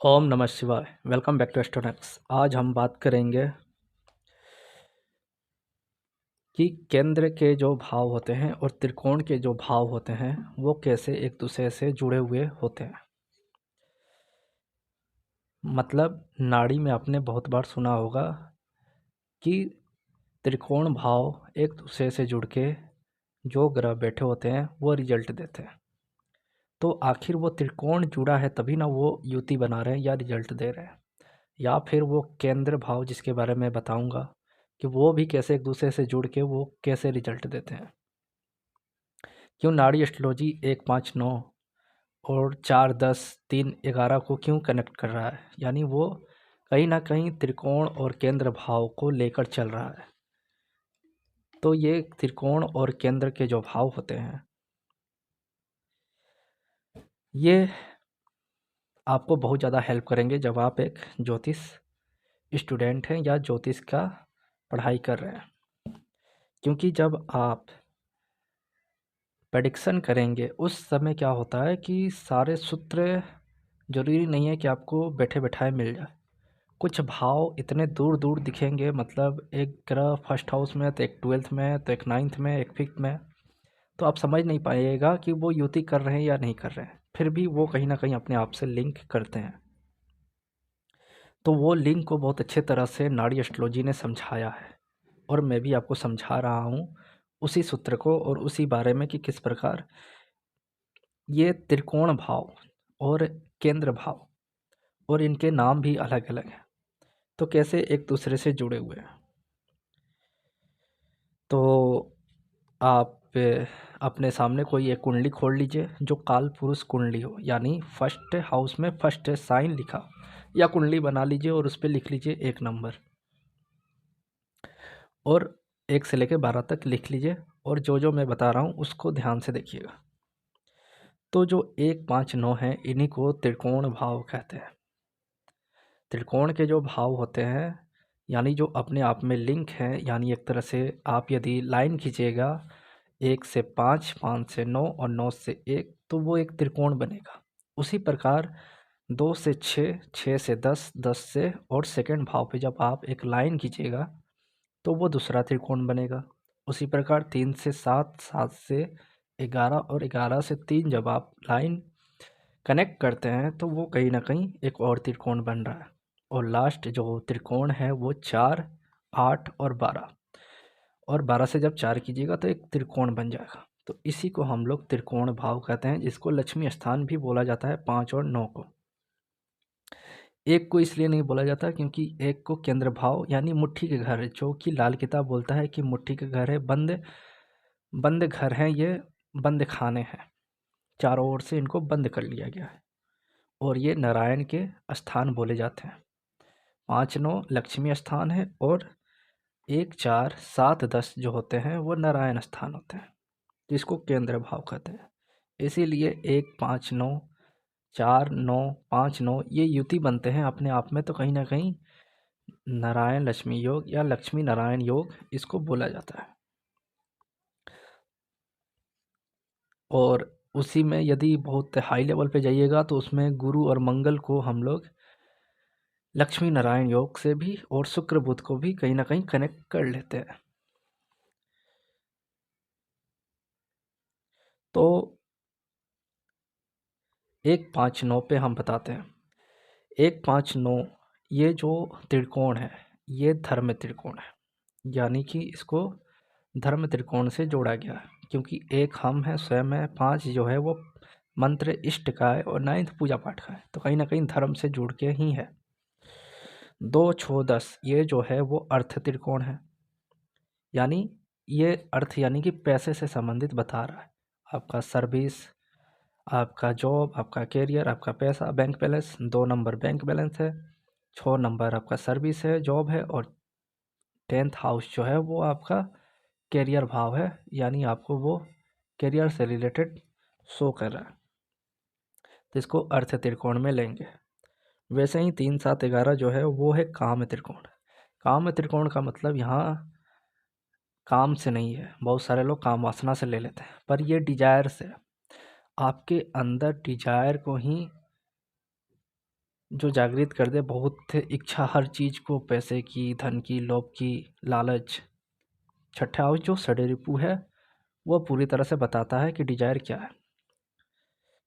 ओम नमः शिवाय। Welcome back to astronauts. आज हम बात करेंगे कि केंद्र के जो भाव होते हैं और त्रिकोण के जो भाव होते हैं वो कैसे एक दूसरे से जुड़े हुए होते हैं। मतलब नाड़ी में आपने बहुत बार सुना होगा कि त्रिकोण भाव एक दूसरे से जुड़ के जो ग्रह बैठे होते हैं वो रिजल्ट देते हैं। तो आखिर वो त्रिकोण जुड़ा है तभी ना वो युति बना रहे हैं या रिजल्ट दे रहे हैं, या फिर वो केंद्र भाव जिसके बारे में बताऊंगा कि वो भी कैसे एक दूसरे से जुड़ के वो कैसे रिजल्ट देते हैं। क्यों नाड़ी एस्ट्रोलॉजी 1 5 9 और 4 10 3 11 को क्यों कनेक्ट कर रहा है, यानी वो कहीं ना कहीं त्रिकोण और केंद्र भाव को लेकर चल रहा है। तो ये त्रिकोण और केंद्र के जो भाव होते हैं ये आपको बहुत ज़्यादा हेल्प करेंगे जब आप एक ज्योतिष स्टूडेंट हैं या ज्योतिष का पढ़ाई कर रहे हैं। क्योंकि जब आप प्रेडिक्शन करेंगे उस समय क्या होता है कि सारे सूत्र ज़रूरी नहीं है कि आपको बैठे बैठाए मिल जाए। कुछ भाव इतने दूर दूर दिखेंगे, मतलब एक ग्रह फर्स्ट हाउस में तो एक ट्वेल्थ में तो एक नाइन्थ में एक फिफ्थ में, तो आप समझ नहीं पाइएगा कि वो युति कर रहे हैं या नहीं कर रहे हैं। फिर भी वो कहीं ना कहीं अपने आप से लिंक करते हैं। तो वो लिंक को बहुत अच्छे तरह से नाड़ी एस्ट्रोलॉजी ने समझाया है और मैं भी आपको समझा रहा हूँ उसी सूत्र को और उसी बारे में कि किस प्रकार ये त्रिकोण भाव और केंद्र भाव और इनके नाम भी अलग अलग हैं, तो कैसे एक दूसरे से जुड़े हुए हैं। तो आप अपने सामने कोई एक कुंडली खोल लीजिए जो काल पुरुष कुंडली हो, यानी फर्स्ट हाउस में फर्स्ट साइन लिखा, या कुंडली बना लीजिए और उस पर लिख लीजिए 1 नंबर और 1 से लेकर 12 तक लिख लीजिए। और जो जो मैं बता रहा हूँ उसको ध्यान से देखिएगा। तो जो 1 5 9 है इन्हीं को त्रिकोण भाव कहते हैं। त्रिकोण के जो भाव होते हैं यानी जो अपने आप में लिंक हैं, यानी एक तरह से आप यदि लाइन खींचिएगा 1 से 5, 5 से 9 और 9 से 1, तो वो एक त्रिकोण बनेगा। उसी प्रकार 2 से 6, 6 से 10, 10 से और सेकंड भाव पे जब आप एक लाइन खींचिएगा तो वो दूसरा त्रिकोण बनेगा। उसी प्रकार 3 से 7, 7 से 11 और 11 से 3 जब आप लाइन कनेक्ट करते हैं तो वो कहीं ना कहीं एक और त्रिकोण बन रहा है। और लास्ट जो त्रिकोण है वो 4 8 और 12, और 12 से जब 4 कीजिएगा तो एक त्रिकोण बन जाएगा। तो इसी को हम लोग त्रिकोण भाव कहते हैं, जिसको लक्ष्मी स्थान भी बोला जाता है 5 और 9 को। एक को इसलिए नहीं बोला जाता क्योंकि एक को केंद्र भाव यानी मुट्ठी के घर, जो कि लाल किताब बोलता है कि मुट्ठी के घर है, बंद बंद घर हैं ये, बंद खाने हैं, चारों ओर से इनको बंद कर लिया गया है और ये नारायण के स्थान बोले जाते हैं। 5 9 लक्ष्मी स्थान है और 1 4 7 10 जो होते हैं वो नारायण स्थान होते हैं, जिसको केंद्र भाव कहते हैं। इसीलिए 1 5 9 4 9 5 9 ये युति बनते हैं अपने आप में, तो कहीं ना कहीं नारायण लक्ष्मी योग या लक्ष्मी नारायण योग इसको बोला जाता है। और उसी में यदि बहुत हाई लेवल पे जाइएगा तो उसमें गुरु और मंगल को हम लोग लक्ष्मी नारायण योग से भी और शुक्र बुध को भी कहीं ना कहीं कनेक्ट कर लेते हैं। तो 1 5 9 पे हम बताते हैं। 1 5 9 ये जो त्रिकोण है ये धर्म त्रिकोण है, यानी कि इसको धर्म त्रिकोण से जोड़ा गया है। क्योंकि एक हम है, स्वयं है, 5 जो है वो मंत्र इष्ट का है और 9 पूजा पाठ का है, तो कहीं ना कहीं धर्म से जुड़ के ही है। 2 6 10 ये जो है वो अर्थ त्रिकोण है, यानी ये अर्थ यानी कि पैसे से संबंधित बता रहा है। आपका सर्विस, आपका जॉब, आपका कैरियर, आपका पैसा, bank balance. 2 number bank balance है, 6 नंबर आपका सर्विस है, जॉब है, और 10th हाउस जो है वो आपका कैरियर भाव है, यानी आपको वो कैरियर से रिलेटेड शो कर रहा है। तो इसको अर्थ त्रिकोण में लेंगे। वैसे ही 3 7 11 जो है वो है काम त्रिकोण। काम त्रिकोण का मतलब यहाँ काम से नहीं है, बहुत सारे लोग काम वासना से ले लेते हैं, पर ये डिजायर से। आपके अंदर डिजायर को ही जो जागृत कर दे बहुत इच्छा हर चीज़ को, पैसे की, धन की, लोभ की, लालच। छठा हाउस जो षड्रिपु है वो पूरी तरह से बताता है कि डिजायर क्या है,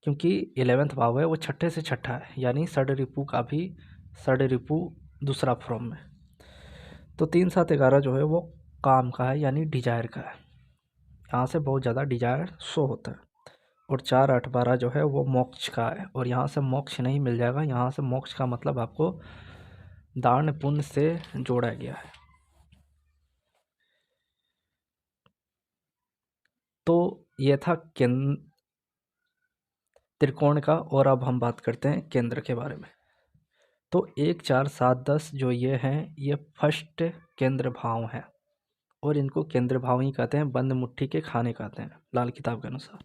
क्योंकि 11वां भाव है वो छठे से छठा है, यानी षड्रिपु का भी षड्रिपु दूसरा फॉर्म में। तो 3 7 11 जो है वो काम का है, यानी डिजायर का है। यहाँ से बहुत ज़्यादा डिजायर शो होता है। और 4 8 12 जो है वो मोक्ष का है, और यहाँ से मोक्ष नहीं मिल जाएगा। यहाँ से मोक्ष का मतलब आपको दान पुण्य से जोड़ा गया है। तो ये था त्रिकोण का। और अब हम बात करते हैं केंद्र के बारे में। तो 1 4 7 10 जो ये हैं, ये फर्स्ट केंद्र भाव हैं, और इनको केंद्र भाव ही कहते हैं, बंद मुट्ठी के खाने कहते हैं लाल किताब के अनुसार।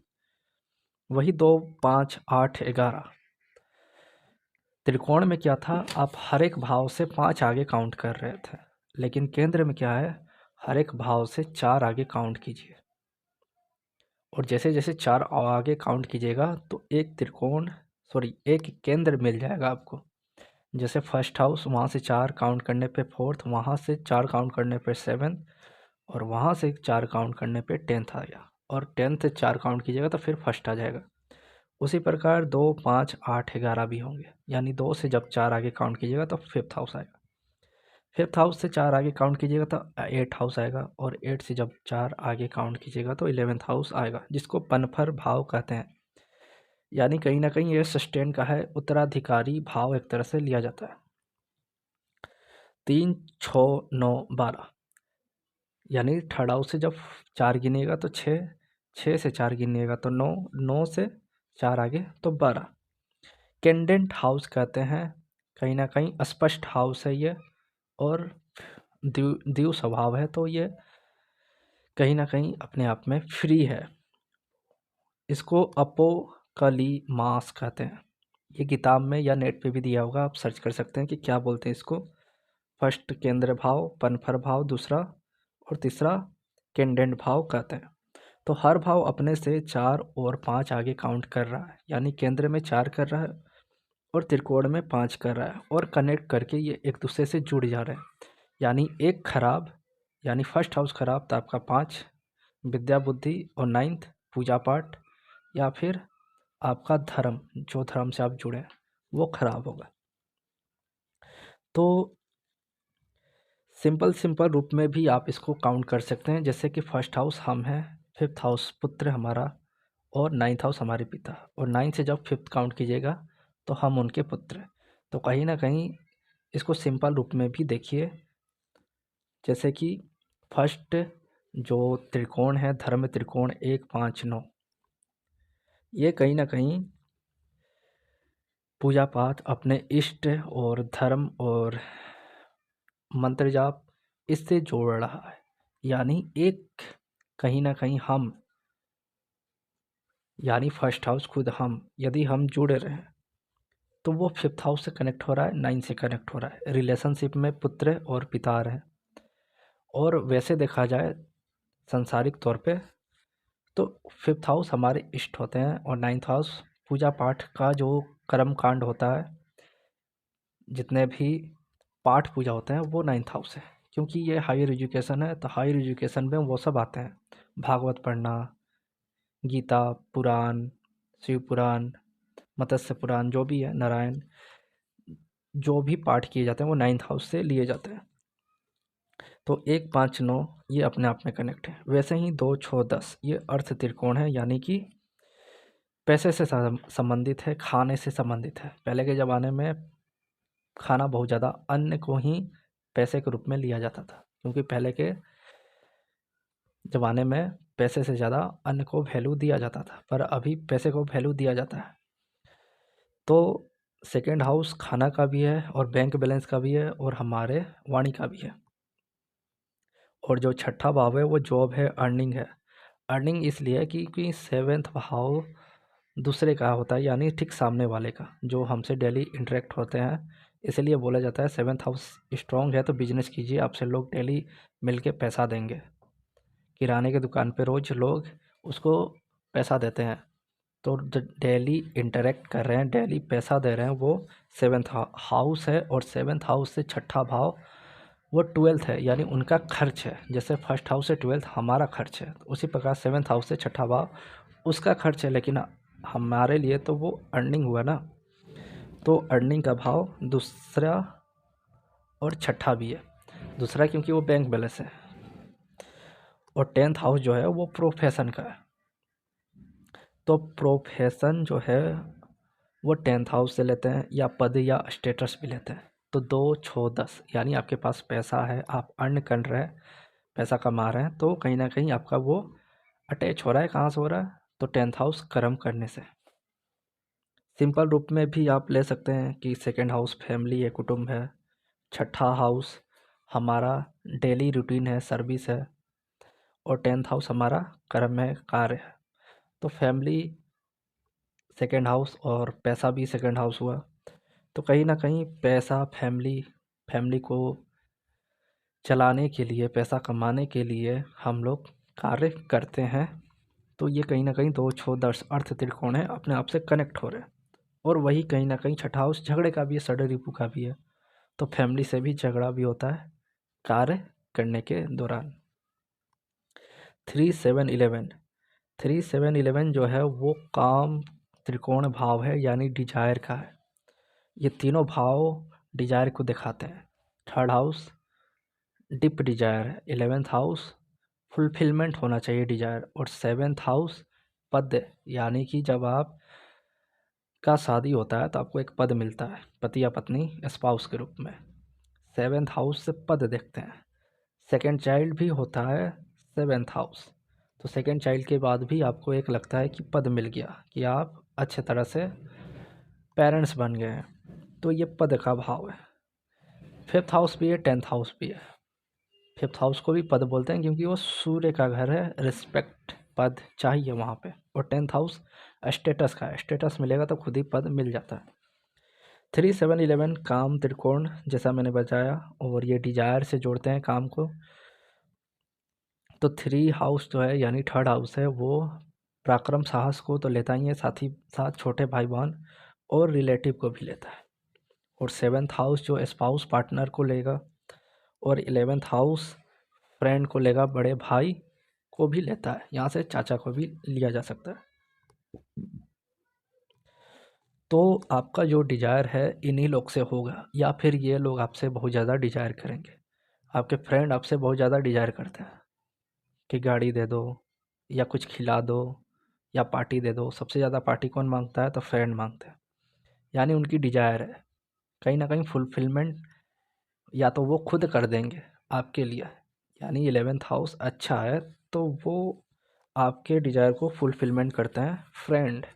वही 2 5 8 11 त्रिकोण में क्या था, आप हर एक भाव से 5 आगे काउंट कर रहे थे, लेकिन केंद्र में क्या है, हर एक भाव से 4 आगे काउंट कीजिए। और जैसे जैसे 4 आगे काउंट कीजिएगा तो एक केंद्र मिल जाएगा आपको। जैसे फर्स्ट हाउस, वहाँ से 4 काउंट करने पे फोर्थ, वहाँ से 4 काउंट करने पे सेवन्थ, और वहाँ से 4 काउंट करने पे 10th आ गया, और 10th से 4 काउंट कीजिएगा तो फिर फर्स्ट आ जाएगा। उसी प्रकार 2 5 8 11 भी होंगे, यानी 2 से जब 4 आगे काउंट कीजिएगा तो फिफ्थ हाउस आएगा। फिफ्थ हाउस से 4 आगे काउंट कीजिएगा तो 8th हाउस आएगा, और 8 से जब 4 आगे काउंट कीजिएगा तो 11th हाउस आएगा, जिसको पनफर भाव कहते हैं। यानी कहीं ना कहीं ये सस्टेन का है, उत्तराधिकारी भाव एक तरह से लिया जाता है। 3 6 9 12, यानी थर्ड हाउस से जब 4 गिनिएगा तो 6, 6 से 4 गिनिएगा तो 9, 9 से 4 आगे तो 12। कैंडेंट हाउस कहते हैं, कहीं ना कहीं स्पष्ट हाउस है ये, और द्यू स्वभाव है, तो ये कहीं ना कहीं अपने आप में फ्री है। इसको अपोकलिमास कहते हैं। ये किताब में या नेट पे भी दिया होगा, आप सर्च कर सकते हैं कि क्या बोलते हैं इसको। फर्स्ट केंद्र भाव, पनफर भाव दूसरा, और तीसरा कैंडेंट भाव कहते हैं। तो हर भाव अपने से 4 और 5 आगे काउंट कर रहा है, यानी केंद्र में 4 कर रहा है और त्रिकोण में 5 कर रहा है, और कनेक्ट करके ये एक दूसरे से जुड़ जा रहे हैं। यानी एक खराब, यानी फर्स्ट हाउस खराब तो आपका 5 विद्या बुद्धि, और 9th पूजा पाठ, या फिर आपका धर्म, जो धर्म से आप जुड़े हैं वो खराब होगा। तो सिंपल रूप में भी आप इसको काउंट कर सकते हैं, जैसे कि फर्स्ट हाउस हम हैं, फिफ्थ हाउस पुत्र हमारा, और 9th हाउस हमारे पिता, और 9th से जब फिफ्थ काउंट कीजिएगा तो हम उनके पुत्र हैं। तो कहीं ना कहीं इसको सिंपल रूप में भी देखिए, जैसे कि फर्स्ट जो त्रिकोण है, धर्म त्रिकोण 1 5 9, ये कहीं ना कहीं पूजा पाठ, अपने इष्ट और धर्म और मंत्र जाप, इससे जोड़ रहा है। यानी एक कहीं ना कहीं हम, यानी फर्स्ट हाउस खुद हम, यदि हम जुड़े रहे तो वो फिफ्थ हाउस से कनेक्ट हो रहा है, 9 से कनेक्ट हो रहा है, रिलेशनशिप में पुत्र और पिता रहे। और वैसे देखा जाए संसारिक तौर पे तो फिफ्थ हाउस हमारे इष्ट होते हैं, और 9th हाउस पूजा पाठ का जो कर्म कांड होता है, जितने भी पाठ पूजा होते हैं वो 9th हाउस है। क्योंकि ये हायर एजुकेशन है, तो हायर एजुकेशन में वो सब आते हैं, भागवत पढ़ना, गीता, पुराण, शिव पुराण, मत्स्य पुराण, जो भी है, नारायण, जो भी पाठ किए जाते हैं वो 9th हाउस से लिए जाते हैं। तो 1 5 9 ये अपने आप में कनेक्ट है। वैसे ही 2 6 10 ये अर्थ त्रिकोण है, यानी कि पैसे से संबंधित है, खाने से संबंधित है। पहले के ज़माने में खाना बहुत ज़्यादा, अन्न को ही पैसे के रूप में लिया जाता था, क्योंकि पहले के ज़माने में पैसे से ज़्यादा अन्न को वैल्यू दिया जाता था, पर अभी पैसे को वैल्यू दिया जाता है। तो सेकंड हाउस खाना का भी है, और बैंक बैलेंस का भी है, और हमारे वाणी का भी है। और जो छठा भाव है वो जॉब है, अर्निंग है। अर्निंग इसलिए क्योंकि 7th भाव दूसरे का होता है, यानी ठीक सामने वाले का, जो हमसे डेली इंटरेक्ट होते हैं। इसलिए बोला जाता है 7th हाउस स्ट्रॉन्ग है तो बिजनेस कीजिए, आपसे लोग डेली मिल के पैसा देंगे। किराने की दुकान पे रोज़ लोग उसको पैसा देते हैं, तो डेली इंटरेक्ट कर रहे हैं, डेली पैसा दे रहे हैं, वो 7th हाउस है। और 7th हाउस से छठा भाव वो 12th है, यानी उनका खर्च है। जैसे फर्स्ट हाउस से 12th हमारा खर्च है, उसी प्रकार 7th हाउस से छठा भाव उसका खर्च है। लेकिन हमारे लिए तो वो अर्निंग हुआ ना, तो अर्निंग का भाव दूसरा और छठा भी है। दूसरा क्योंकि वो बैंक बैलेंस है। और 10th हाउस जो है वो प्रोफेशन का है। तो प्रोफेशन जो है वो 10th हाउस से लेते हैं, या पद या स्टेटस भी लेते हैं। तो 2 6 10, यानी आपके पास पैसा है, आप अर्न कर रहे हैं, पैसा कमा रहे हैं, तो कहीं ना कहीं आपका वो अटैच हो रहा है। कहाँ से हो रहा है? तो 10th हाउस कर्म करने से। सिंपल रूप में भी आप ले सकते हैं कि 2nd हाउस फैमिली है, कुटुंब है। छठा हाउस हमारा डेली रूटीन है, सर्विस है। और 10th हाउस हमारा कर्म है, कार्य है। तो फैमिली 2nd हाउस और पैसा भी 2nd हाउस हुआ। तो कहीं ना कहीं पैसा, फैमिली को चलाने के लिए, पैसा कमाने के लिए हम लोग कार्य करते हैं। तो ये कहीं ना कहीं 2 6 10 अर्थ त्रिकोण है, अपने आप से कनेक्ट हो रहे हैं। और वही कहीं ना कहीं छठा हाउस झगड़े का भी है, षड रिपु का भी है। तो फैमिली से भी झगड़ा भी होता है कार्य करने के दौरान। 3 7 11, 3 7 11 जो है वो काम त्रिकोण भाव है, यानी डिजायर का है। ये तीनों भाव डिजायर को दिखाते हैं। 3rd हाउस डिप डिजायर है, 11th हाउस फुलफिलमेंट होना चाहिए डिजायर, और 7th हाउस पद, यानी कि जब आप का शादी होता है तो आपको एक पद मिलता है, पति या पत्नी, स्पाउस के रूप में। 7th हाउस से पद देखते हैं। सेकेंड चाइल्ड भी होता है 7th हाउस। तो सेकेंड चाइल्ड के बाद भी आपको एक लगता है कि पद मिल गया, कि आप अच्छे तरह से पेरेंट्स बन गए हैं। तो ये पद का भाव है। 5th हाउस भी है, 10th हाउस भी है। 5th हाउस को भी पद बोलते हैं क्योंकि वो सूर्य का घर है, रिस्पेक्ट, पद चाहिए वहाँ पे। और 10th हाउस स्टेटस का है, स्टेटस मिलेगा तो खुद ही पद मिल जाता है। 3 7 11 काम त्रिकोण जैसा मैंने बताया, और ये डिजायर से जोड़ते हैं काम को। तो 3 हाउस जो है, यानी 3rd हाउस है, वो पराक्रम साहस को तो लेता ही है, साथ ही साथ छोटे भाई बहन और रिलेटिव को भी लेता है। और 7th हाउस जो स्पाउस पार्टनर को लेगा, और 11th हाउस फ्रेंड को लेगा, बड़े भाई को भी लेता है। यहाँ से चाचा को भी लिया जा सकता है। तो आपका जो डिजायर है इन्हीं लोग से होगा, या फिर ये लोग आपसे बहुत ज़्यादा डिजायर करेंगे। आपके फ्रेंड आपसे बहुत ज़्यादा डिजायर करते हैं कि गाड़ी दे दो, या कुछ खिला दो, या पार्टी दे दो। सबसे ज़्यादा पार्टी कौन मांगता है? तो फ्रेंड मांगते हैं। यानी उनकी डिजायर है, कहीं ना कहीं फुलफिलमेंट या तो वो खुद कर देंगे आपके लिए। यानी 11th हाउस अच्छा है तो वो आपके डिजायर को फुलफिलमेंट करते हैं फ्रेंड।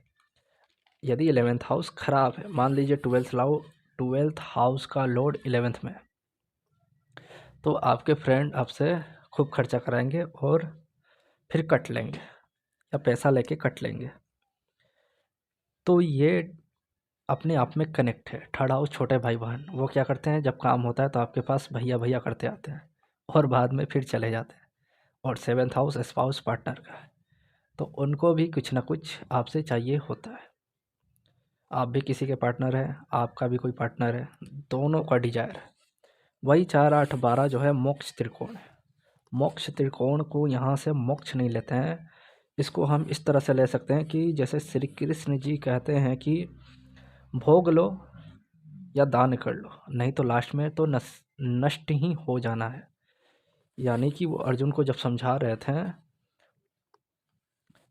यदि 11th हाउस खराब है, मान लीजिए 12th हाउस का लॉर्ड 11th में है, तो आपके फ्रेंड आपसे खूब खर्चा कराएंगे और फिर कट लेंगे, या पैसा लेके कट लेंगे। तो ये अपने आप में कनेक्ट है। 3rd हाउस छोटे भाई बहन, वो क्या करते हैं, जब काम होता है तो आपके पास भैया भैया करते आते हैं और बाद में फिर चले जाते हैं। और 7th हाउस स्पाउस पार्टनर का है, तो उनको भी कुछ ना कुछ आपसे चाहिए होता है। आप भी किसी के पार्टनर हैं, आपका भी कोई पार्टनर है, दोनों का डिजायर है। वही 4 8 12 जो है मोक्ष त्रिकोण है। मोक्ष त्रिकोण को यहाँ से मोक्ष नहीं लेते हैं, इसको हम इस तरह से ले सकते हैं कि जैसे श्री कृष्ण जी कहते हैं कि भोग लो या दान कर लो, नहीं तो लास्ट में तो नष्ट ही हो जाना है। यानी कि वो अर्जुन को जब समझा रहे थे,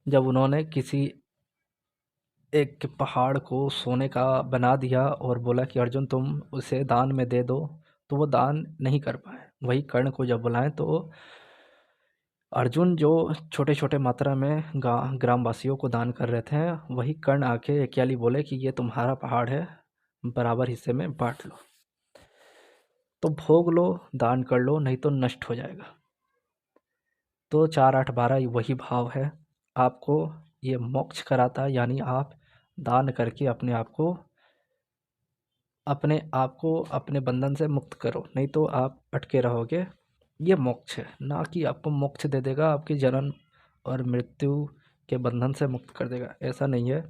जब उन्होंने किसी एक पहाड़ को सोने का बना दिया और बोला कि अर्जुन तुम उसे दान में दे दो, तो वो दान नहीं कर पाए। वही कर्ण को जब बुलाएं तो अर्जुन जो छोटे छोटे मात्रा में ग्रामवासियों को दान कर रहे थे, वही कर्ण आके एक्याली बोले कि ये तुम्हारा पहाड़ है, बराबर हिस्से में बांट लो। तो भोग लो, दान कर लो, नहीं तो नष्ट हो जाएगा। तो 4 8 12 वही भाव है, आपको ये मोक्ष कराता है। यानी आप दान करके अपने बंधन से मुक्त करो, नहीं तो आप अटके रहोगे। ये मोक्ष है, ना कि आपको मोक्ष दे देगा आपकी जन्म और मृत्यु के बंधन से मुक्त कर देगा, ऐसा नहीं है।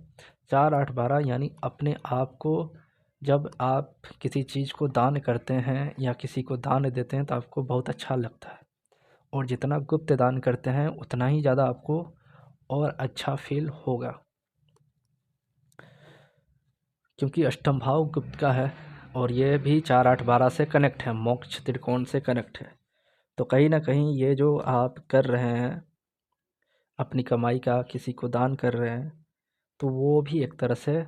4 8 12 यानी अपने आप को, जब आप किसी चीज़ को दान करते हैं या किसी को दान देते हैं तो आपको बहुत अच्छा लगता है, और जितना गुप्त दान करते हैं उतना ही ज़्यादा आपको और अच्छा फील होगा, क्योंकि अष्टम भाव गुप्त का है और ये भी 4 8 12 से कनेक्ट है, मोक्ष त्रिकोण से कनेक्ट है। तो कहीं ना कहीं ये जो आप कर रहे हैं, अपनी कमाई का किसी को दान कर रहे हैं, तो वो भी एक तरह से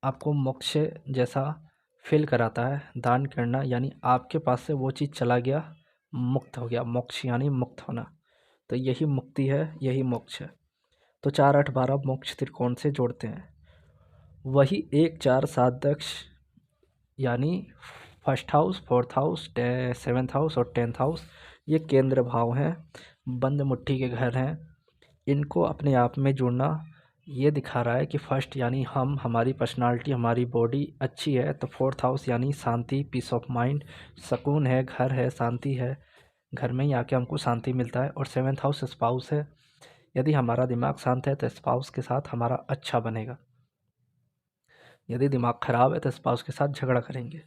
आपको मोक्ष जैसा फील कराता है। दान करना यानी आपके पास से वो चीज़ चला गया, मुक्त हो गया, मोक्ष यानी मुक्त होना। तो यही मुक्ति है, यही मोक्ष है। तो 4 8 12 मोक्ष त्रिकोण से जोड़ते हैं। वही 1 4 7 दक्ष यानी first house, fourth house, seventh house और 10th हाउस, ये केंद्र भाव हैं, बंद मुट्ठी के घर हैं। इनको अपने आप में जुड़ना ये दिखा रहा है कि फर्स्ट यानी हम, हमारी पर्सनालिटी, हमारी बॉडी अच्छी है, तो फोर्थ हाउस यानी शांति, पीस ऑफ माइंड, सुकून है, घर है, शांति है, घर में ही आके हमको शांति मिलता है। और सेवेंथ हाउस स्पाउस है, यदि हमारा दिमाग शांत है तो स्पाउस के साथ हमारा अच्छा बनेगा, यदि दिमाग ख़राब है तो स्पाउस के साथ झगड़ा करेंगे।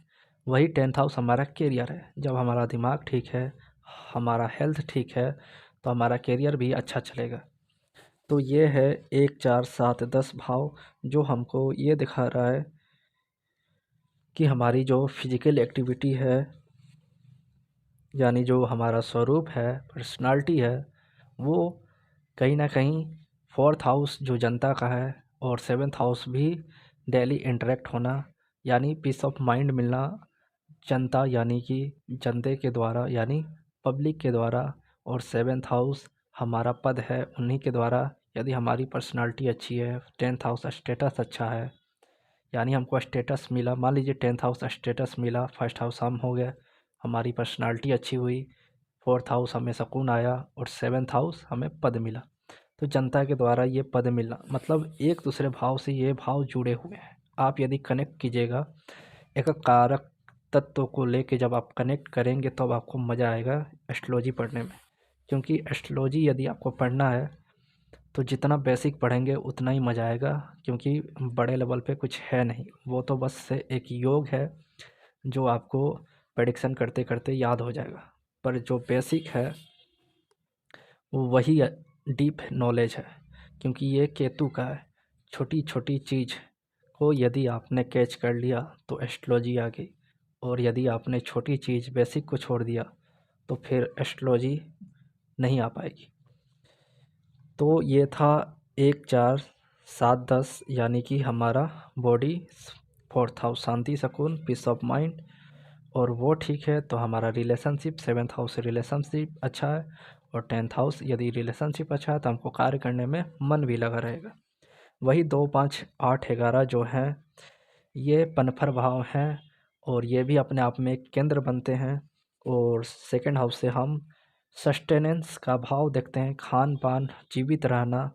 वही 10th हाउस हमारा कैरियर है, जब हमारा दिमाग ठीक है, हमारा हेल्थ ठीक है, तो हमारा कैरियर भी अच्छा चलेगा। तो ये है 1 4 7 10 भाव, जो हमको ये दिखा रहा है कि हमारी जो फिजिकल एक्टिविटी है, यानी जो हमारा स्वरूप है, पर्सनालिटी है, वो कहीं ना कहीं फोर्थ हाउस जो जनता का है और सेवेंथ हाउस भी डेली इंटरेक्ट होना, यानी पीस ऑफ माइंड मिलना जनता यानी कि जनते के द्वारा, यानी पब्लिक के द्वारा। और सेवेंथ हाउस हमारा पद है, उन्हीं के द्वारा। यदि हमारी पर्सनालिटी अच्छी है, 10th हाउस स्टेटस अच्छा है, यानी हमको स्टेटस मिला, मान लीजिए 10th हाउस स्टेटस मिला, फर्स्ट हाउस हम हो गए, हमारी पर्सनालिटी अच्छी हुई, फोर्थ हाउस हमें सुकून आया और सेवेंथ हाउस हमें पद मिला। तो जनता के द्वारा ये पद मिलना, मतलब एक दूसरे भाव से ये भाव जुड़े हुए हैं। आप यदि कनेक्ट कीजिएगा एक कारक तत्व को लेके, जब आप कनेक्ट करेंगे तब तो आपको मज़ा आएगा एस्ट्रोलॉजी पढ़ने में। क्योंकि एस्ट्रोलॉजी यदि आपको पढ़ना है तो जितना बेसिक पढ़ेंगे उतना ही मज़ा आएगा, क्योंकि बड़े लेवल पे कुछ है नहीं, वो तो बस से एक योग है जो आपको प्रेडिक्शन करते करते याद हो जाएगा। पर जो बेसिक है वो वही डीप नॉलेज है, क्योंकि ये केतु का है। छोटी छोटी चीज़ को यदि आपने कैच कर लिया तो एस्ट्रोलॉजी आ गई, और यदि आपने छोटी चीज़ बेसिक को छोड़ दिया तो फिर एस्ट्रोलॉजी नहीं आ पाएगी। तो ये था 1 4 7 10, यानी कि हमारा बॉडी, फोर्थ हाउस शांति, सुकून, पीस ऑफ माइंड, और वो ठीक है तो हमारा रिलेशनशिप, सेवेंथ हाउस से रिलेशनशिप अच्छा है, और 10th हाउस यदि रिलेशनशिप अच्छा है तो हमको कार्य करने में मन भी लगा रहेगा। वही 2 5 8 11 जो हैं ये पनफर भाव हैं, और ये भी अपने आप में एक केंद्र बनते हैं। और सेकंड हाउस से हम सस्टेनेंस का भाव देखते हैं, खान पान, जीवित रहना।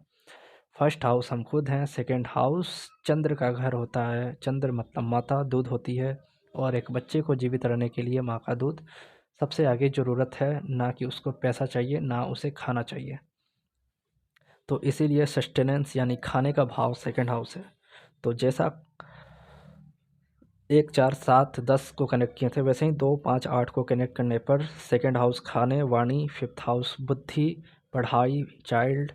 फर्स्ट हाउस हम खुद हैं, सेकंड हाउस चंद्र का घर होता है, चंद्र मतलब माता, दूध होती है, और एक बच्चे को जीवित रहने के लिए माँ का दूध सबसे आगे ज़रूरत है, ना कि उसको पैसा चाहिए, ना उसे खाना चाहिए। तो इसीलिए सस्टेनेंस यानी खाने का भाव सेकंड हाउस है। तो जैसा 1 4 7 10 को कनेक्ट किए थे, वैसे ही 2 5 8 को कनेक्ट करने पर सेकंड हाउस खाने, वाणी, फिफ्थ हाउस बुद्धि, पढ़ाई, चाइल्ड,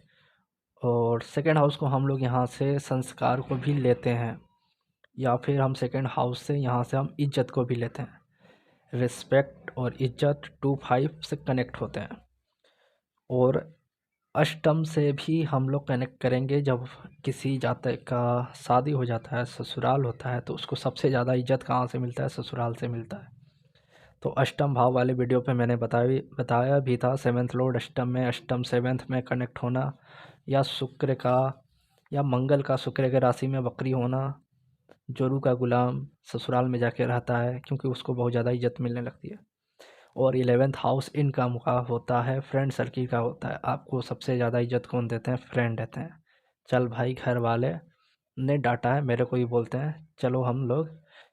और सेकंड हाउस को हम लोग यहाँ से संस्कार को भी लेते हैं, या फिर हम सेकंड हाउस से यहाँ से हम इज्जत को भी लेते हैं। रिस्पेक्ट और इज्जत 2 5 से कनेक्ट होते हैं। और अष्टम से भी हम लोग कनेक्ट करेंगे, जब किसी जातक का शादी हो जाता है, ससुराल होता है, तो उसको सबसे ज़्यादा इज्जत कहाँ से मिलता है? ससुराल से मिलता है। तो अष्टम भाव वाले वीडियो पे मैंने बताया भी था, सेवेंथ लॉर्ड अष्टम में, अष्टम सेवेंथ में कनेक्ट होना, या शुक्र का या मंगल का शुक्र के राशि में वक्री होना। जोरू का गुलाम ससुराल में जाके रहता है क्योंकि उसको बहुत ज़्यादा इज्जत मिलने लगती है। और 11th हाउस इनकम का होता है, फ्रेंड सर्किल का होता है। आपको सबसे ज़्यादा इज्जत कौन देते हैं? फ्रेंड देते हैं। चल भाई, घर वाले ने डांटा है, मेरे को ही बोलते हैं चलो हम लोग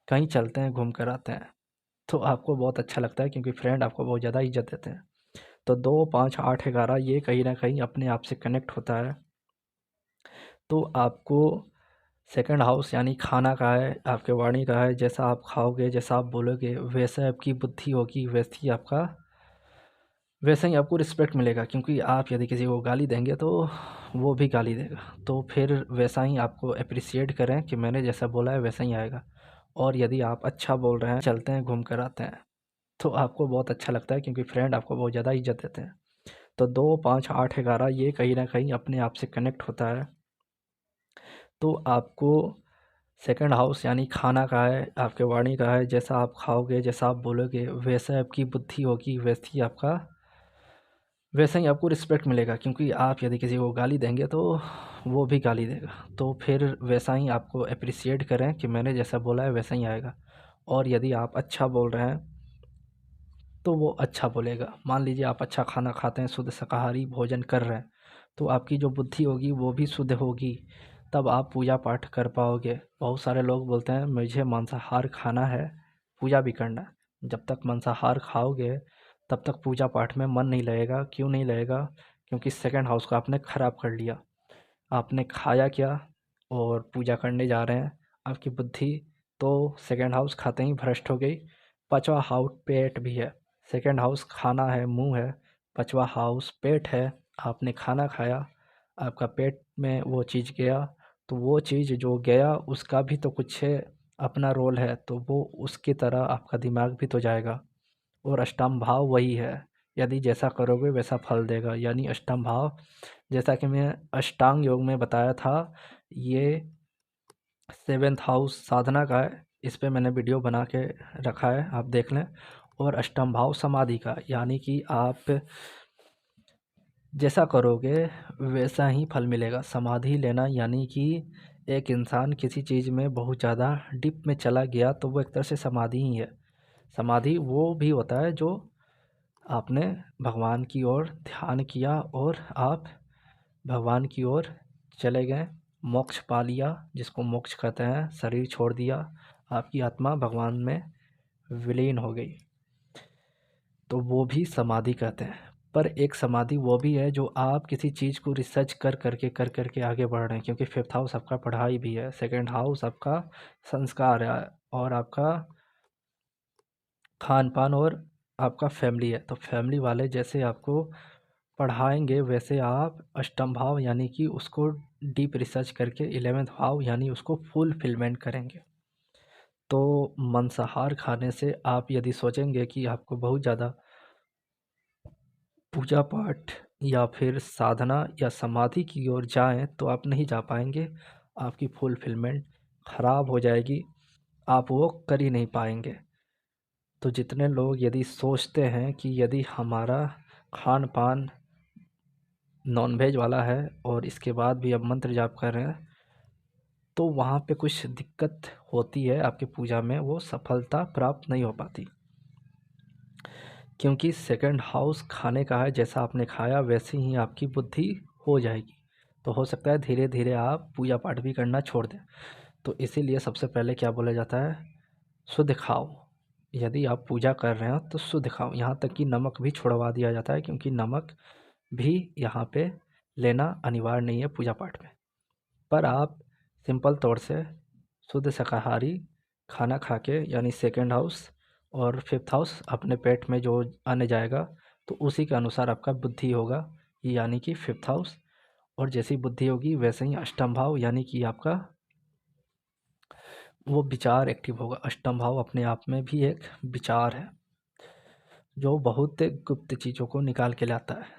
कहीं चलते हैं, घूम कर आते हैं, तो आपको बहुत अच्छा लगता है क्योंकि फ्रेंड आपको बहुत ज़्यादा इज्जत देते हैं। तो 2 5 8 11 ये कहीं ना कहीं अपने आप से कनेक्ट होता है। तो आपको सेकंड हाउस यानी खाना का है, आपके वाणी का है, जैसा आप खाओगे, जैसा आप बोलोगे, वैसा आपकी बुद्धि होगी, वैसा ही आपको रिस्पेक्ट मिलेगा। क्योंकि आप यदि किसी को गाली देंगे तो वो भी गाली देगा, तो फिर वैसा ही आपको अप्रिसिएट करें कि मैंने जैसा बोला है वैसा ही आएगा। और यदि आप अच्छा बोल रहे हैं, चलते हैं, घूम कर आते हैं, तो आपको बहुत अच्छा लगता है, क्योंकि फ्रेंड आपको बहुत ज़्यादा इज्जत देते हैं। तो 2, 5, 8, 11 ये कहीं न कहीं अपने आप से कनेक्ट होता है। तो आपको सेकंड हाउस यानी खाना का है, आपके वाणी का है, जैसा आप खाओगे, जैसा आप बोलोगे, वैसा आपकी बुद्धि होगी, वैसा ही आपको रिस्पेक्ट मिलेगा। क्योंकि आप यदि किसी को गाली देंगे तो वो भी गाली देगा, तो फिर वैसा ही आपको अप्रिसिएट करें कि मैंने जैसा बोला है वैसा ही आएगा। और यदि आप अच्छा बोल रहे हैं तो वो अच्छा बोलेगा। मान लीजिए आप अच्छा खाना खाते हैं, शुद्ध शाकाहारी भोजन कर रहे हैं, तो आपकी जो बुद्धि होगी वो भी शुद्ध होगी, तब आप पूजा पाठ कर पाओगे। बहुत सारे लोग बोलते हैं मुझे मांसाहार खाना है, पूजा भी करना है। जब तक मांसाहार खाओगे तब तक पूजा पाठ में मन नहीं लगेगा। क्यों नहीं लगेगा? क्योंकि सेकंड हाउस को आपने ख़राब कर लिया। आपने खाया क्या और पूजा करने जा रहे हैं, आपकी बुद्धि तो सेकंड हाउस खाते ही भ्रष्ट हो गई। पांचवा हाउस पेट भी है। सेकंड हाउस खाना है, मुंह है। पांचवा हाउस पेट है। आपने खाना खाया, आपका पेट में वो चीज़ गया, तो वो चीज़ जो गया उसका भी तो कुछ अपना रोल है, तो वो उसकी तरह आपका दिमाग भी तो जाएगा। और अष्टम भाव वही है, यदि जैसा करोगे वैसा फल देगा। यानी अष्टम भाव, जैसा कि मैं अष्टांग योग में बताया था, ये सेवेंथ हाउस साधना का है। इस पे मैंने वीडियो बना के रखा है, आप देख लें। और अष्टम भाव समाधि का, यानी कि आप जैसा करोगे वैसा ही फल मिलेगा। समाधि लेना यानी कि एक इंसान किसी चीज़ में बहुत ज़्यादा डीप में चला गया, तो वो एक तरह से समाधि ही है। समाधि वो भी होता है जो आपने भगवान की ओर ध्यान किया और आप भगवान की ओर चले गए, मोक्ष पा लिया, जिसको मोक्ष कहते हैं, शरीर छोड़ दिया, आपकी आत्मा भगवान में विलीन हो गई, तो वो भी समाधि कहते हैं। पर एक समाधि वो भी है जो आप किसी चीज़ को रिसर्च कर करके आगे बढ़ रहे हैं। क्योंकि फिफ्थ हाउस आपका पढ़ाई भी है, सेकंड हाउस आपका संस्कार है, और आपका खान पान, और आपका फैमिली है। तो फैमिली वाले जैसे आपको पढ़ाएंगे वैसे आप अष्टम भाव यानी कि उसको डीप रिसर्च करके 11th भाव यानी उसको फुलफिलमेंट करेंगे। तो मांसाहार खाने से आप यदि सोचेंगे कि आपको बहुत ज़्यादा पूजा पाठ या फिर साधना या समाधि की ओर जाएं, तो आप नहीं जा पाएंगे। आपकी फुलफिलमेंट खराब हो जाएगी, आप वो कर ही नहीं पाएंगे। तो जितने लोग यदि सोचते हैं कि यदि हमारा खान पान नॉनवेज वाला है और इसके बाद भी अब मंत्र जाप कर रहे हैं, तो वहाँ पे कुछ दिक्कत होती है, आपकी पूजा में वो सफलता प्राप्त नहीं हो पाती। क्योंकि सेकंड हाउस खाने का है, जैसा आपने खाया वैसे ही आपकी बुद्धि हो जाएगी। तो हो सकता है धीरे धीरे आप पूजा पाठ भी करना छोड़ दें। तो इसीलिए सबसे पहले क्या बोला जाता है, शुद्ध खाओ। यदि आप पूजा कर रहे हो तो शुद्ध खाओ। यहाँ तक कि नमक भी छुड़वा दिया जाता है, क्योंकि नमक भी यहाँ पे लेना अनिवार्य नहीं है पूजा पाठ में। पर आप सिंपल तौर से शुद्ध शाकाहारी खाना खा के, यानी सेकंड हाउस और फिफ्थ हाउस अपने पेट में जो आने जाएगा, तो उसी के अनुसार आपका बुद्धि होगा, यानी कि फिफ्थ हाउस। और जैसी बुद्धि होगी वैसे ही अष्टम भाव यानी कि आपका वो विचार एक्टिव होगा। अष्टम भाव अपने आप में भी एक विचार है, जो बहुत गुप्त चीज़ों को निकाल के लाता है।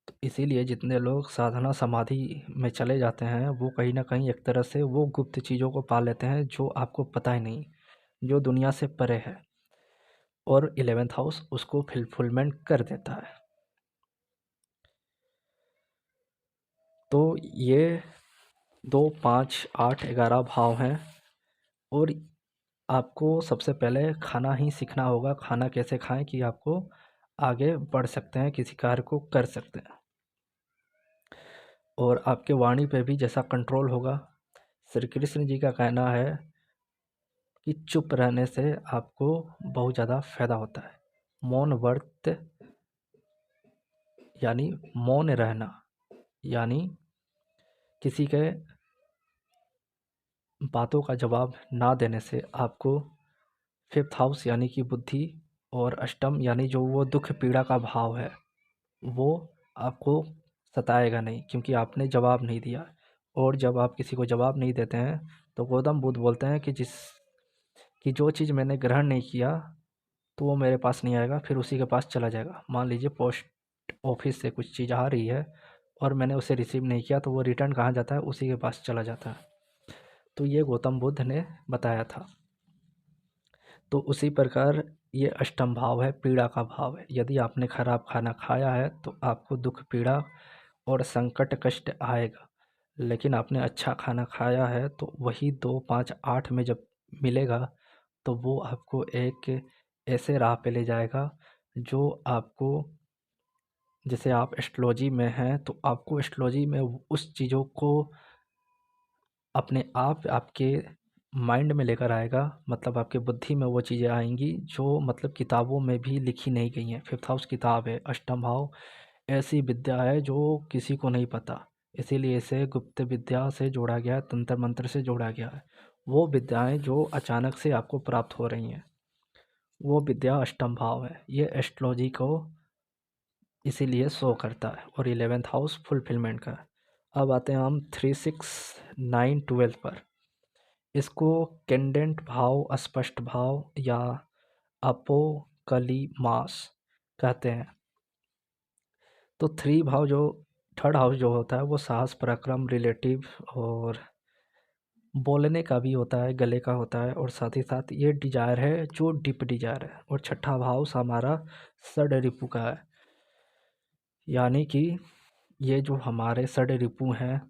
तो इसीलिए जितने लोग साधना समाधि में चले जाते हैं, वो कहीं न कहीं एक तरह से वो गुप्त चीज़ों को पा लेते हैं जो आपको पता ही नहीं, जो दुनिया से परे है। और 11th हाउस उसको फुलफिलमेंट कर देता है। तो ये 2, 5, 8, 11 भाव हैं। और आपको सबसे पहले खाना ही सीखना होगा, खाना कैसे खाएं कि आपको आगे बढ़ सकते हैं, किसी कार्य को कर सकते हैं। और आपके वाणी पे भी जैसा कंट्रोल होगा, श्री कृष्ण जी का कहना है कि चुप रहने से आपको बहुत ज़्यादा फायदा होता है। मौन व्रत यानी मौन रहना, यानी किसी के बातों का जवाब ना देने से आपको फिफ्थ हाउस यानी कि बुद्धि और अष्टम यानी जो वो दुख पीड़ा का भाव है वो आपको सताएगा नहीं, क्योंकि आपने जवाब नहीं दिया। और जब आप किसी को जवाब नहीं देते हैं तो गौतम बुद्ध बोलते हैं कि जो चीज़ मैंने ग्रहण नहीं किया तो वो मेरे पास नहीं आएगा, फिर उसी के पास चला जाएगा। मान लीजिए पोस्ट ऑफिस से कुछ चीज़ आ रही है और मैंने उसे रिसीव नहीं किया तो वो रिटर्न कहाँ जाता है, उसी के पास चला जाता है। तो ये गौतम बुद्ध ने बताया था। तो उसी प्रकार ये अष्टम भाव है, पीड़ा का भाव है। यदि आपने खराब खाना खाया है तो आपको दुख पीड़ा और संकट कष्ट आएगा। लेकिन आपने अच्छा खाना खाया है तो वही 2 5 8 में जब मिलेगा तो वो आपको एक ऐसे राह पे ले जाएगा जो आपको, जैसे आप एस्ट्रोलॉजी में हैं तो आपको एस्ट्रोलॉजी में उस चीज़ों को अपने आप आपके माइंड में लेकर आएगा। मतलब आपके बुद्धि में वो चीज़ें आएंगी जो मतलब किताबों में भी लिखी नहीं गई हैं। फिफ्थ हाउस किताब है, अष्टम भाव ऐसी विद्या है जो किसी को नहीं पता, इसीलिए इसे गुप्त विद्या से जोड़ा गया है, तंत्र मंत्र से जोड़ा गया है। वो विद्याएं जो अचानक से आपको प्राप्त हो रही हैं वो विद्या अष्टम भाव है। ये एस्ट्रोलॉजी को इसीलिए शो करता है। और 11th हाउस फुलफिलमेंट का है। अब आते हैं हम 3 6 9 12 पर। इसको कैंडेंट भाव, अस्पष्ट भाव या अपोकलिमास कहते हैं। तो 3 भाव जो थर्ड हाउस जो होता है वो साहस, पराक्रम, रिलेटिव और बोलने का भी होता है, गले का होता है, और साथ ही साथ ये डिजायर है जो डीप डिजायर है। और छठा भाव हमारा षड रिपु का है, यानी कि ये जो हमारे षड रिपु हैं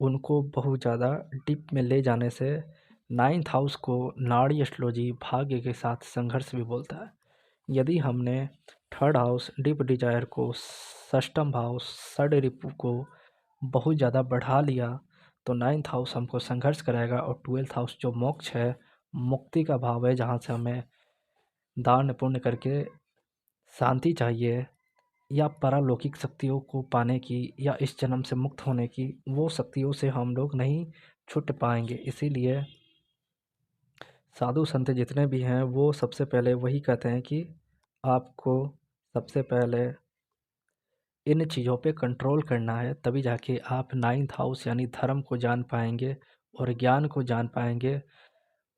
उनको बहुत ज़्यादा डीप में ले जाने से नाइन्थ हाउस को नाड़ी एस्ट्रोलॉजी भाग्य के साथ संघर्ष भी बोलता है। यदि हमने थर्ड हाउस डीप डिजायर को, षष्ठम भाव षड रिपु को बहुत ज़्यादा बढ़ा लिया तो नाइन्थ हाउस हमको संघर्ष कराएगा। और 12th हाउस जो मोक्ष है, मुक्ति का भाव है, जहाँ से हमें दान पुण्य करके शांति चाहिए या पारलौकिक शक्तियों को पाने की या इस जन्म से मुक्त होने की, वो शक्तियों से हम लोग नहीं छूट पाएंगे। इसीलिए साधु संत जितने भी हैं वो सबसे पहले वही कहते हैं कि आपको सबसे पहले इन चीज़ों पे कंट्रोल करना है, तभी जाके आप नाइन्थ हाउस यानी धर्म को जान पाएंगे और ज्ञान को जान पाएंगे।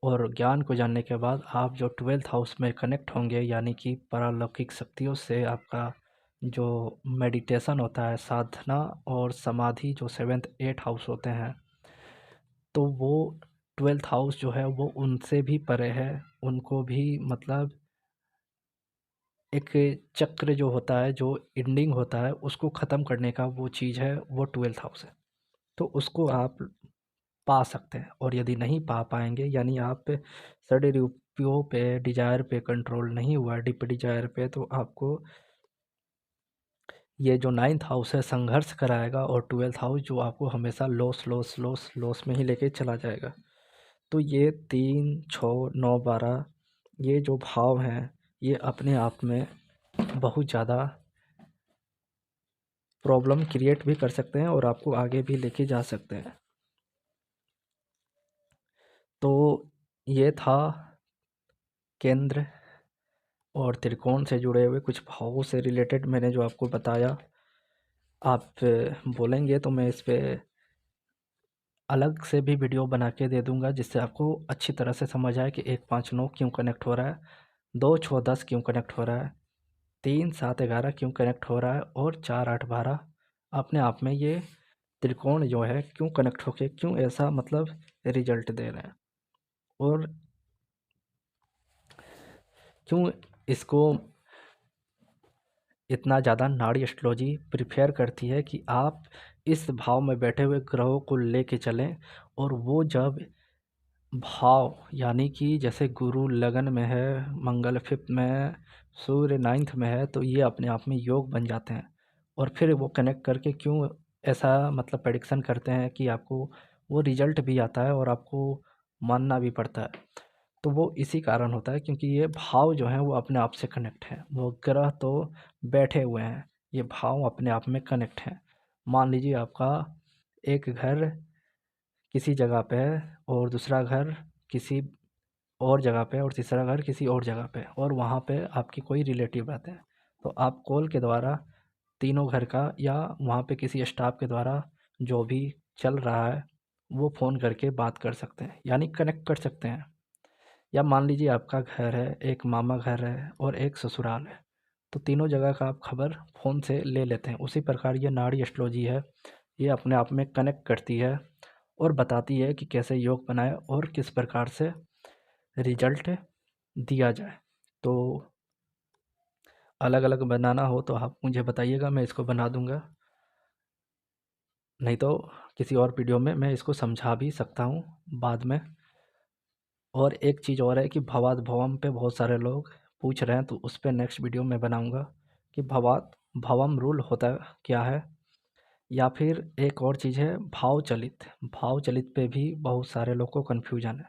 और ज्ञान को जानने के बाद आप जो 12th हाउस में कनेक्ट होंगे, यानी कि पारलौकिक शक्तियों से आपका जो मेडिटेशन होता है, साधना और समाधि जो 7th 8th हाउस होते हैं, तो वो 12th हाउस जो है वो उनसे भी परे है। उनको भी मतलब एक चक्र जो होता है, जो एंडिंग होता है, उसको ख़त्म करने का वो चीज़ है, वो 12th हाउस है। तो उसको आप पा सकते हैं। और यदि नहीं पा पाएंगे, यानी आप सडे रूपियों पे, डिजायर पे कंट्रोल नहीं हुआ, डीप डिजायर पे, तो आपको ये जो नाइन्थ हाउस है संघर्ष कराएगा। और 12th हाउस जो आपको हमेशा लॉस लॉस लॉस लॉस में ही लेके चला जाएगा। तो ये 3 6 9 12 ये जो भाव हैं ये अपने आप में बहुत ज़्यादा प्रॉब्लम क्रिएट भी कर सकते हैं और आपको आगे भी लेके जा सकते हैं। तो ये था केंद्र और त्रिकोण से जुड़े हुए कुछ भावों से रिलेटेड मैंने जो आपको बताया। आप बोलेंगे तो मैं इस पे अलग से भी वीडियो बना के दे दूंगा, जिससे आपको अच्छी तरह से समझ आए कि 1 5 9 क्यों कनेक्ट हो रहा है, 2 6 10 क्यों कनेक्ट हो रहा है, 3 7 11 क्यों कनेक्ट हो रहा है, और 4 8 12 अपने आप में ये त्रिकोण जो है क्यों कनेक्ट होके क्यों ऐसा मतलब रिजल्ट दे रहे हैं। और क्यों इसको इतना ज़्यादा नाड़ी एस्ट्रोलॉजी प्रिफेयर करती है कि आप इस भाव में बैठे हुए ग्रहों को लेके चलें। और वो जब भाव, यानी कि जैसे गुरु लगन में है, मंगल 5th में है, सूर्य 9th में है, तो ये अपने आप में योग बन जाते हैं। और फिर वो कनेक्ट करके क्यों ऐसा मतलब प्रेडिक्शन करते हैं कि आपको वो रिजल्ट भी आता है और आपको मानना भी पड़ता है। तो वो इसी कारण होता है क्योंकि ये भाव जो हैं वो अपने आप से कनेक्ट हैं। वो ग्रह तो बैठे हुए हैं, ये भाव अपने आप में कनेक्ट हैं। मान लीजिए आपका एक घर किसी जगह पे है और दूसरा घर किसी और जगह पे और तीसरा घर किसी और जगह पे और वहाँ पे आपकी कोई रिलेटिव रहते हैं। तो आप कॉल के द्वारा तीनों घर का या वहाँ पे किसी स्टाफ के द्वारा जो भी चल रहा है वो फ़ोन करके बात कर सकते हैं, यानी कनेक्ट कर सकते हैं। या मान लीजिए आपका घर है, एक मामा घर है और एक ससुराल है, तो तीनों जगह का आप खबर फ़ोन से ले लेते हैं। उसी प्रकार ये नाड़ी एस्ट्रोलॉजी है, ये अपने आप में कनेक्ट करती है और बताती है कि कैसे योग बनाएँ और किस प्रकार से रिजल्ट दिया जाए। तो अलग-अलग बनाना हो तो आप मुझे बताइएगा, मैं इसको बना दूँगा। नहीं तो किसी और वीडियो में मैं इसको समझा भी सकता हूँ बाद में। और एक चीज़ और है कि भवात भवम पे बहुत सारे लोग पूछ रहे हैं, तो उस पे नेक्स्ट वीडियो में बनाऊँगा कि भवात भवम रूल होता क्या है? या फिर एक और चीज़ है भाव चलित पे भी बहुत सारे लोग को कन्फ्यूजन है,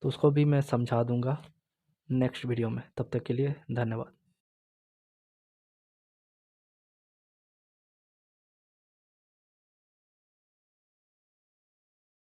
तो उसको भी मैं समझा दूँगा नेक्स्ट वीडियो में। तब तक के लिए धन्यवाद।